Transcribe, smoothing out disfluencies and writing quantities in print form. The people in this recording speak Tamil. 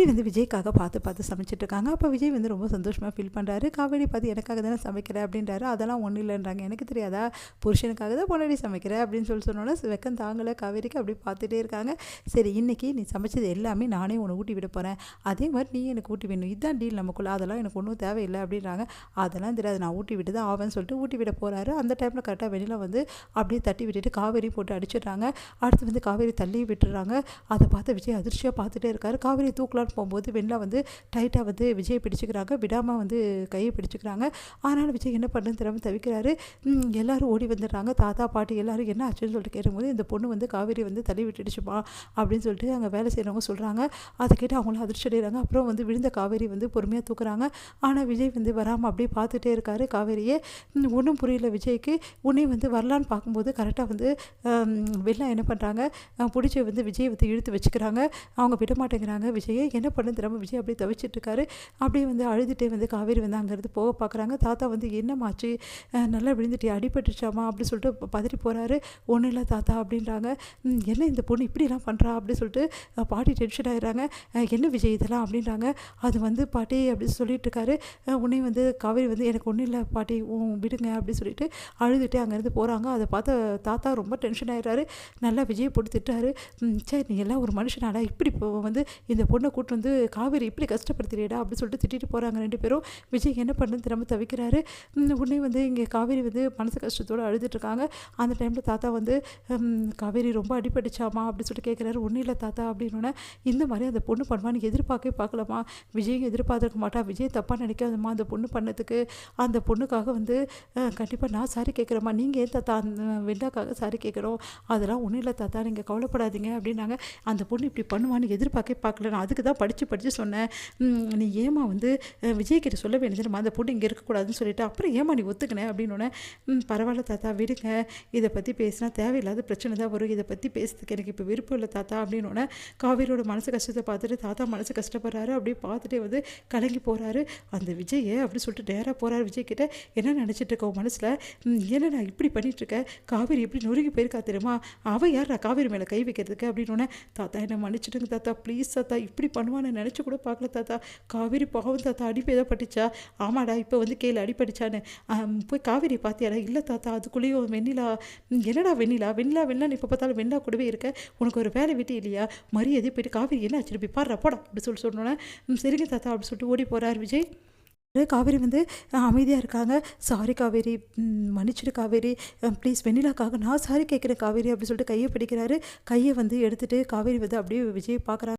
வந்து விஜய்க்காக பார்த்து பார்த்து சமைச்சிட்டு இருக்காங்க. அப்போ விஜய் வந்து ரொம்ப சந்தோஷமாக ஃபீல் பண்ணுறாரு. காவேரி பார்த்து எனக்காக தானே சமைக்கிற அப்படின்றாரு. அதெல்லாம் ஒன்றும் இல்லைன்றாங்க. எனக்கு தெரியாதா, புருஷனுக்காக தான் பொண்டாட்டி சமைக்கிற அப்படின்னு சொன்னோன்னே வெக்கம் தாங்கலை காவேரிக்கு. அப்படி பார்த்துட்டே இருக்காங்க. சரி, இன்றைக்கி நீ சமைச்சது எல்லாமே நானே உன்னை ஊட்டி விட போகிறேன், அதே மாதிரி நீ எனக்கு ஊட்டி வேணும், இதுதான் டீல் நமக்குள்ள, அதெல்லாம் எனக்கு ஒன்றும் தேவையில்லை அப்படின்றாங்க. அதெல்லாம் தெரியாது, நான் ஊட்டி விட்டு தான் ஆவேன்னு சொல்லிட்டு ஊட்டி விட போகிறாரு. அந்த டைமில் கரெக்டாக வெளியில் வந்து அப்படியே தட்டி விட்டுட்டு காவேரி போட்டு அடிச்சிடுறாங்க. அடுத்து வந்து காவேரி தள்ளி விட்டுறாங்க. அதை பார்த்து விஜய் அதிர்ச்சியாக பார்த்துட்டே இருக்காரு. காவேரி தூக்கலாம் போகும்போது வெண்ணிலா வந்து டைட்டாக வந்து விஜயை பிடிச்சிக்கிறாங்க, விடாமல் வந்து கையை பிடிச்சிக்கிறாங்க. ஆனாலும் விஜய் என்ன பண்ணுன்னு தெரியாமல் தவிக்கிறாரு. எல்லாரும் ஓடி வந்துடுறாங்க. தாத்தா பாட்டி எல்லாரும் என்ன ஆச்சுன்னு சொல்லிட்டு கேட்கும்போது இந்த பொண்ணு வந்து காவேரி வந்து தள்ளி விட்டுடுச்சுமா அப்படின்னு சொல்லிட்டு அங்கே வேலை செய்கிறவங்க சொல்கிறாங்க. அதை கேட்டு அவங்களும் அதிர்ச்சி அடைகிறாங்க. அப்புறம் வந்து விழுந்த காவேரி வந்து பொறுமையாக தூக்குறாங்க. ஆனால் விஜய் வந்து வராமல் அப்படியே பார்த்துட்டே இருக்காரு காவேரியே. ஒன்றும் புரியல விஜய்க்கு. உடனே வந்து வரலான்னு பார்க்கும்போது கரெக்டாக வந்து வெள்ளம் என்ன பண்ணுறாங்க, பிடிச்சி வந்து விஜய் வந்து இழுத்து வச்சுக்கிறாங்க. அவங்க விட மாட்டேங்கிறாங்க விஜயை. என்ன பண்ண தெரியாமல் விஜய் அப்படியே தவிச்சிட்ருக்காரு. அப்படியே வந்து அழுதுகிட்டே வந்து காவேரி வந்து அங்கேருந்து போக பார்க்குறாங்க. தாத்தா வந்து என்னமாச்சு, நல்லா விழுந்துட்டு அடிபட்டுச்சாமா அப்படி சொல்லிட்டு பதறி போகிறாரு. ஒன்றும் இல்லை தாத்தா அப்படின்றாங்க. என்ன இந்த பொண்ணு இப்படிலாம் பண்ணுறா அப்படி சொல்லிட்டு பாட்டி டென்ஷன் ஆகிடுறாங்க. என்ன விஜய் இதெல்லாம் அப்படின்றாங்க. அது வந்து பாட்டி அப்படின்னு சொல்லிட்டு இருக்காரு. உடனே வந்து காவேரி வந்து எனக்கு ஒன்றும் இல்லை பாட்டி விடுங்க அப்படின்னு சொல்லிட்டு அழுதுகிட்டே அங்கேருந்து போகிறாங்க. அதை பார்த்த தாத்தா ரொம்ப டென்ஷன் ஆகிடுறாரு. நல்லா விஜய் போட்டு திட்டாரு. சரி, நீ எல்லாம் ஒரு மனுஷனாடா, இப்படி வந்து இந்த பொண்ணை கூட்டு வந்து காவேரி இப்படி கஷ்டப்படுத்துறியடா அப்படி சொல்லிட்டு திட்டிட்டு போகிறாங்க ரெண்டு பேரும். விஜய் என்ன பண்ணுன்னு திரும்ப தவிக்கிறாரு. உடனே வந்து இங்கே காவேரி வந்து மனசு கஷ்டத்தோடு அழுதுட்டுருக்காங்க. அந்த டைமில் தாத்தா வந்து காவேரி ரொம்ப அடிபட்டுச்சாமா அப்படி சொல்லிட்டு கேட்குறாரு. ஒன்றும் இல்லை தாத்தா அப்படின்னோடனே, இந்த மாதிரி அந்த பொண்ணு பண்ணுவான்னு எதிர்பார்க்கவே பார்க்கலாமா, விஜயும் எதிர்பார்த்துருக்க மாட்டா, விஜய் தப்பாக நினைக்காதம்மா, அந்த பொண்ணு பண்ணதுக்கு அந்த பொண்ணுக்காக வந்து கண்டிப்பாக நான் சாரி கேட்குறேம்மா, நீங்கள் ஏன் தாத்தா அந்த வெண்டாக்காக சாரி கேட்குறோம், அதெல்லாம் ஒன்றும் இல்லை தாத்தா, நீங்கள் கவலைப்படாதீங்க அப்படின்னாங்க. அந்த பொண்ணு இப்படி பண்ணுவான்னு எதிர்பார்க்கவே பார்க்கல, நான் அதுக்கு தான் படித்து சொன்னேன். நீ ஏமா வந்து விஜய்கிட்ட சொல்ல வேண்டியதுமா, அந்த பொண்ணு இங்கே இருக்கக்கூடாதுன்னு சொல்லிட்டு அப்புறம் ஏமா நீ ஒத்துக்கினேன் அப்படின்னோடனே, பரவாயில்ல தாத்தா விடுங்க, இதை பற்றி பேசினா தேவையில்லாத பிரச்சனை தான் வரும், இதை பற்றி பேசுறதுக்கு எனக்கு இப்போ விருப்பம் இல்லை தாத்தா அப்படின்னோடனே காவேரியோட மனசு கஷ்டத்தை பார்த்துட்டு தாத்தா மனசு கஷ்டப்படுறாரு. அப்படியே பார்த்துட்டே வந்து கலங்கி போகிறாரு. அந்த விஜயை அப்படி சொல்லிட்டு நேராக போகிறாரு விஜய்கிட்ட. என்ன நினச்சிட்டு இருக்க உன் மனசில், ஏன்னா நான் இப்படி பண்ணிகிட்ருக்கேன், காவேரி எப்படி நொறுங்கி போயிருக்கா தெரியுமா, அவள் யார் நான் காவேரி மேலே கை வைக்கிறதுக்கு அப்படின்னோடனே, தாத்தா என்னை மன்னிச்சிடுங்க தாத்தா, ப்ளீஸ் தாத்தா, இப்படி பண்ணுவான்னு நினச்சி கூட பார்க்கல தாத்தா, காவேரி பாவம் தாத்தா, அடிப்பு எதாவது பட்டுச்சா, ஆமாடா இப்போ வந்து கேளு அடிப்படிச்சான்னு, போய் காவேரி பார்த்தியாடா, இல்லை தாத்தா அதுக்குள்ளேயும் வெண்ணிலா, என்னடா வெண்ணிலா வெண்ணிலா வெண்ணிலா நீ இப்போ பார்த்தாலும் வெண்ணிலா கூடவே இருக்க, உனக்கு ஒரு வேலை விட்டு இல்லையா, மரியாதை போய்ட்டு காவேரி என்ன ஆச்சு போய் பாடுறா போடா அப்படி சொல்லி சொன்னோன்னே, சரிங்க தாத்தா அப்படி சொல்லிட்டு ஓடி போகிறார் விஜய். காவேரி வந்து அமைதியாக இருக்காங்க. சாரி காவேரி, மன்னிச்சிடு காவேரி, ப்ளீஸ் வெண்ணிலாக்காக நான் சாரி கேட்குறேன் காவேரி அப்படி சொல்லிட்டு கையை பிடிக்கிறாரு. கையை வந்து எடுத்துகிட்டு காவேரி வந்து அப்படியே விஜய் பார்க்குறாங்க.